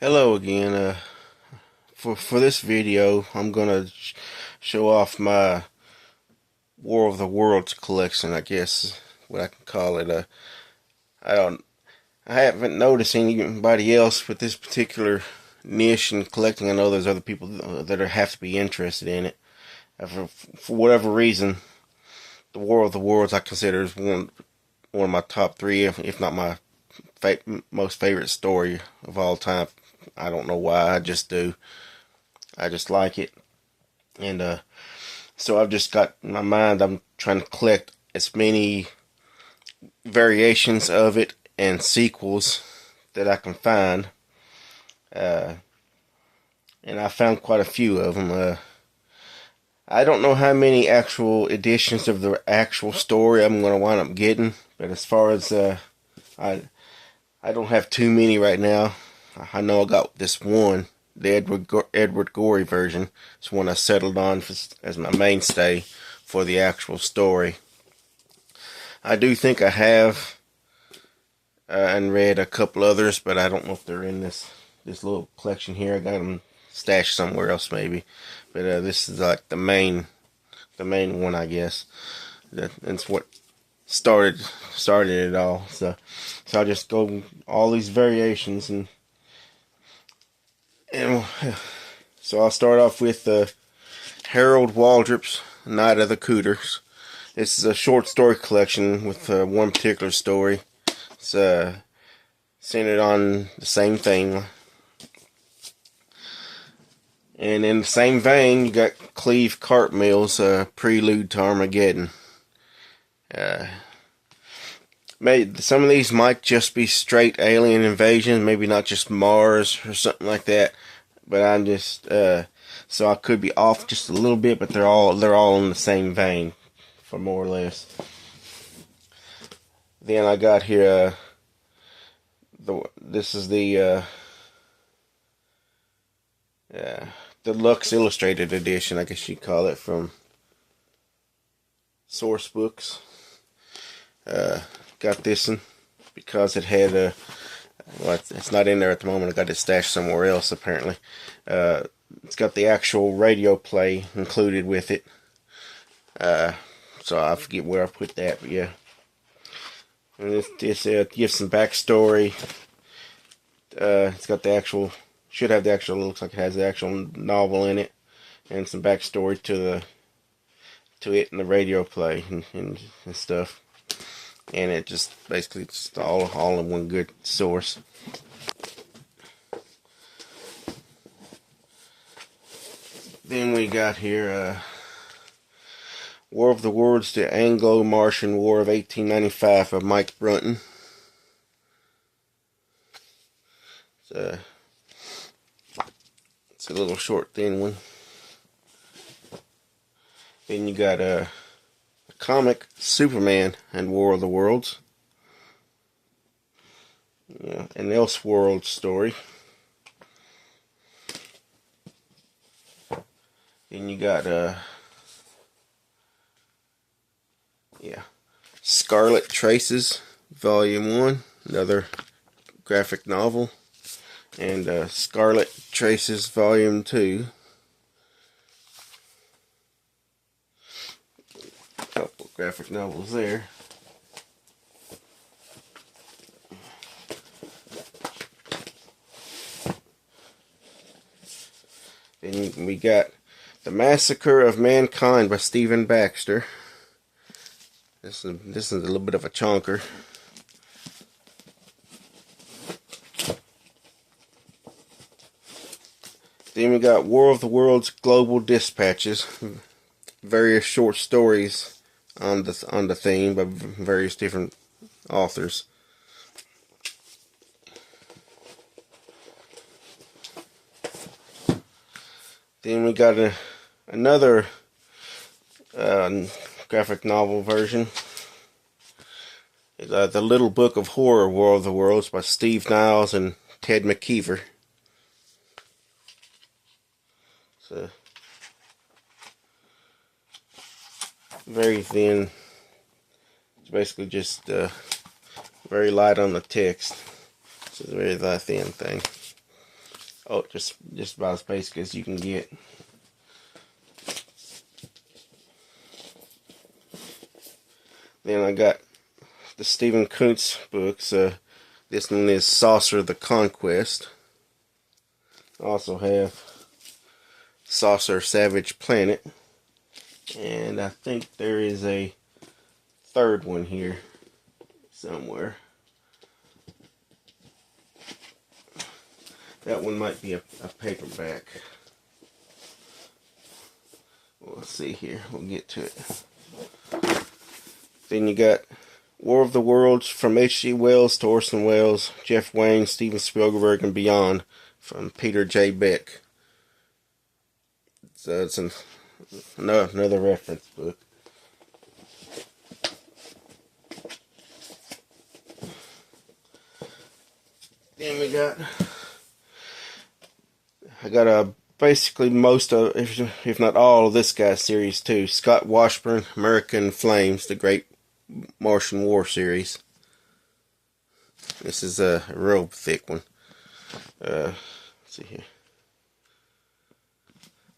Hello again. For this video, I'm gonna show off my War of the Worlds collection. I guess what I can call it. I don't. I haven't noticed anybody else with this particular niche in collecting. I know there's other people that have to be interested in it. For whatever reason, the War of the Worlds I consider is one of my top three, if not my most favorite story of all time. I don't know why. I just do. I just like it. And so I've just got in my mind, I'm trying to collect as many variations of it and sequels that I can find. Uh, and I found quite a few of them. I don't know how many actual editions of the actual story I'm going to wind up getting, but as far as I I don't have too many right now. I know I got this one, the Edward Gorey version. It's one I settled on as my mainstay for the actual story. I do think I have and read a couple others, but I don't know if they're in this little collection here. I got them stashed somewhere else maybe, but this is like the main one, I guess. That's what started it all. So I'll just go all these variations and so I'll start off with Harold Waldrop's Night of the Cooters. This is a short story collection with one particular story. It's centered on the same thing. And in the same vein, you got Cleve Cartmill's Prelude to Armageddon. Some of these might just be straight alien invasion, maybe not just Mars or something like that. But I'm just so I could be off just a little bit, but they're all in the same vein, for more or less. Then I got here this is the deluxe illustrated edition, I guess you'd call it, from Source Books. Got this one because it had well, it's not in there at the moment. I got it stashed somewhere else apparently. It's got the actual radio play included with it. So I forget where I put that, but yeah. And this gives some backstory. It's got the actual, should have the actual, looks like it has the actual novel in it, and some backstory to it and the radio play and stuff. And it just basically just all in one good source. Then we got here War of the Worlds, the Anglo-Martian War of 1895 by Mike Brunton. It's a little short, thin one. Then you got a comic, Superman and War of the Worlds. Yeah, an Elseworld story. Then you got Scarlet Traces, Volume 1, another graphic novel. And Scarlet Traces, Volume 2. Couple graphic novels there. Then we got The Massacre of Mankind by Stephen Baxter. This is a little bit of a chunker. Then we got War of the Worlds Global Dispatches, various short stories on the theme by various different authors. Then we got another graphic novel version. The Little Book of Horror, War of the Worlds by Steve Niles and Ted McKeever. So very thin. It's basically just very light on the text. It's a very thin thing. Oh, just about as basic as you can get. Then I got the Stephen Kuntz books. This one is Saucer the Conquest. I also have Saucer Savage Planet. And I think there is a third one here somewhere. That one might be a paperback. We'll see here. We'll get to it. Then you got War of the Worlds from H.G. Wells to Orson Welles, Jeff Wayne, Steven Spielberg, and beyond from Peter J. Beck. So it's another reference book. Then I got basically most of, if not all of this guy's series too. Scott Washburn, American Flames, the Great Martian War series. This is a real thick one. Let's see here.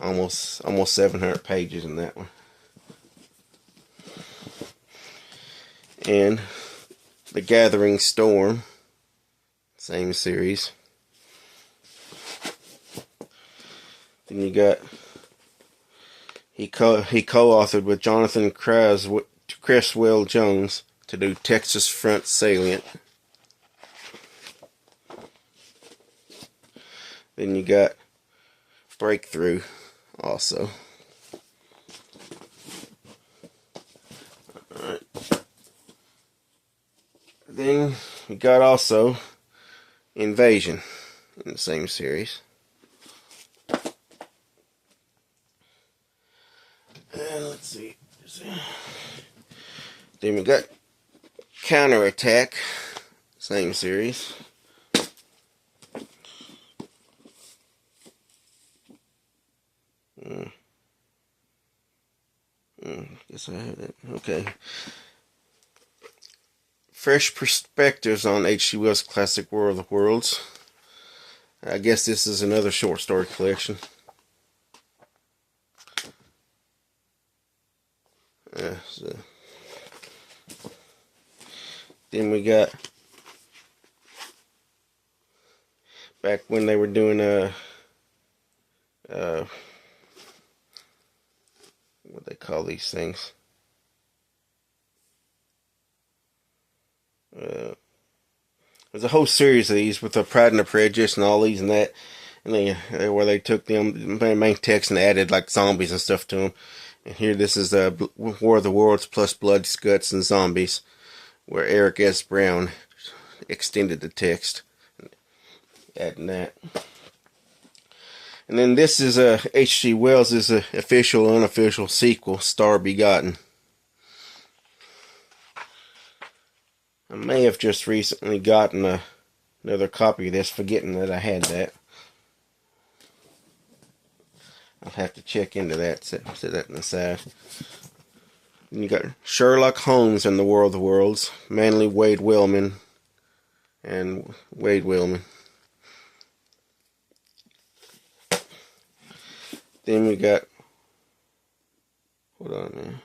Almost 700 pages in that one. And The Gathering Storm, same series. Then you got he co-authored with Jonathan Cresswell Jones to do Texas Front Salient. Then you got Breakthrough also. Alright. Then you got also Invasion in the same series. And let's see. Then we got Counterattack, same series. Guess I have that. Okay. Fresh Perspectives on H.G. Wells' classic War of the Worlds. I guess this is another short story collection. So. Then we got back when they were doing what they call these things. There's a whole series of these with the Pride and the Prejudice and all these and that, and where they took them main text and added like zombies and stuff to them. And here, this is War of the Worlds plus Blood, Guts, and Zombies, where Eric S. Brown extended the text, adding that. And then this is H.G. Wells' official, unofficial sequel, Star Begotten. I may have just recently gotten another copy of this, forgetting that I had that. I'll have to check into that, set that on the side. Then you got Sherlock Holmes and the War of the Worlds, Manly Wade Wellman and Wade Wellman. Then we got, hold on, man.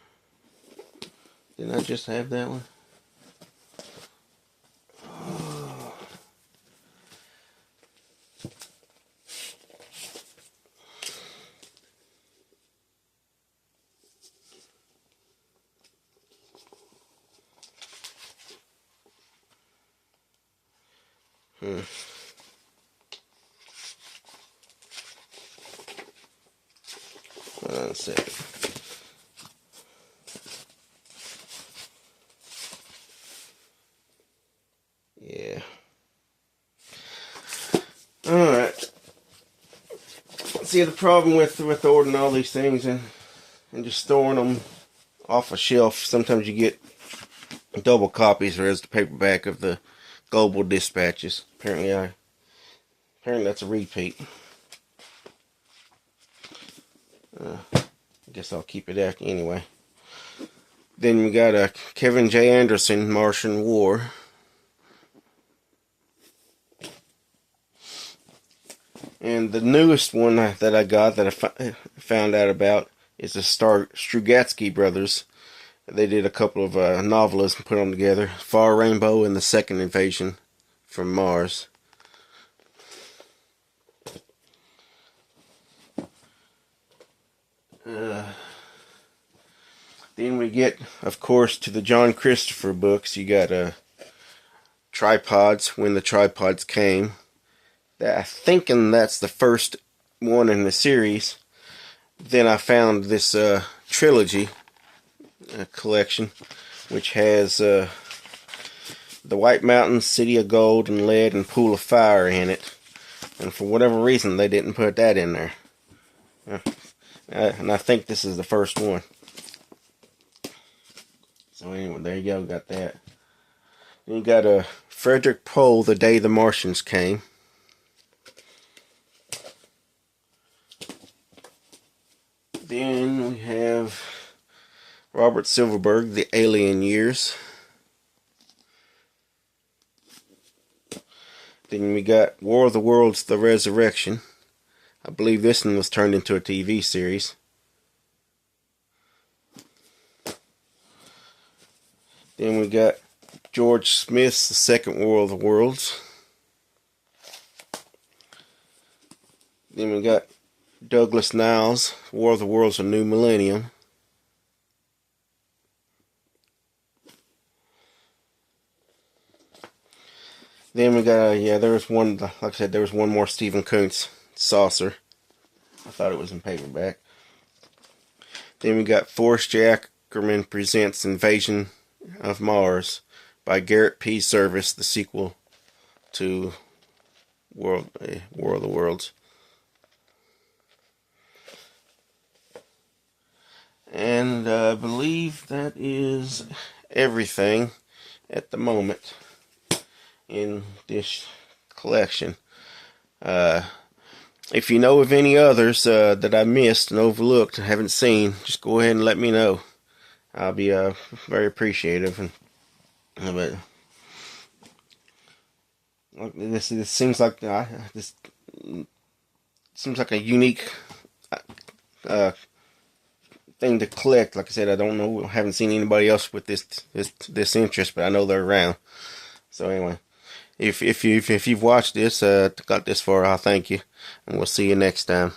Didn't I just have that one? Hold on a second. Yeah. Alright. See, the problem with ordering all these things and just storing them off a shelf, sometimes you get double copies, or as the paperback of the Global Dispatches. Apparently that's a repeat. I guess I'll keep it out anyway. Then we got Kevin J. Anderson, Martian War. And the newest one that I got that I found out about is the Strugatsky brothers. They did a couple of novellas and put them together. Far Rainbow and the Second Invasion from Mars. Then we get, of course, to the John Christopher books. You got Tripods, When the Tripods Came. I'm thinking that's the first one in the series. Then I found this trilogy collection, which has the White Mountains, City of Gold and Lead, and Pool of Fire in it. And for whatever reason, they didn't put that in there. And I think this is the first one. So anyway, there you go, got that. Then you got Frederick Pohl, The Day the Martians Came. Then we have Robert Silverberg, The Alien Years. Then we got War of the Worlds, The Resurrection. I believe this one was turned into a TV series. Then we got George Smith's The Second War of the Worlds. Then we got Douglas Niles' War of the Worlds, A New Millennium. Then we got, there was one, like I said, there was one more Stephen Kuntz, Saucer. I thought it was in paperback. Then we got Forrest J. Ackerman Presents Invasion of Mars by Garrett P. Serviss, the sequel to War of the Worlds. And I believe that is everything at the moment in this collection. If you know of any others that I missed and overlooked and haven't seen, just go ahead and let me know. I'll be very appreciative. But this seems like this seems like a unique thing to collect. Like I said, I don't know, I haven't seen anybody else with this interest, but I know they're around. So anyway, if you've watched this, got this far, I'll thank you, and we'll see you next time.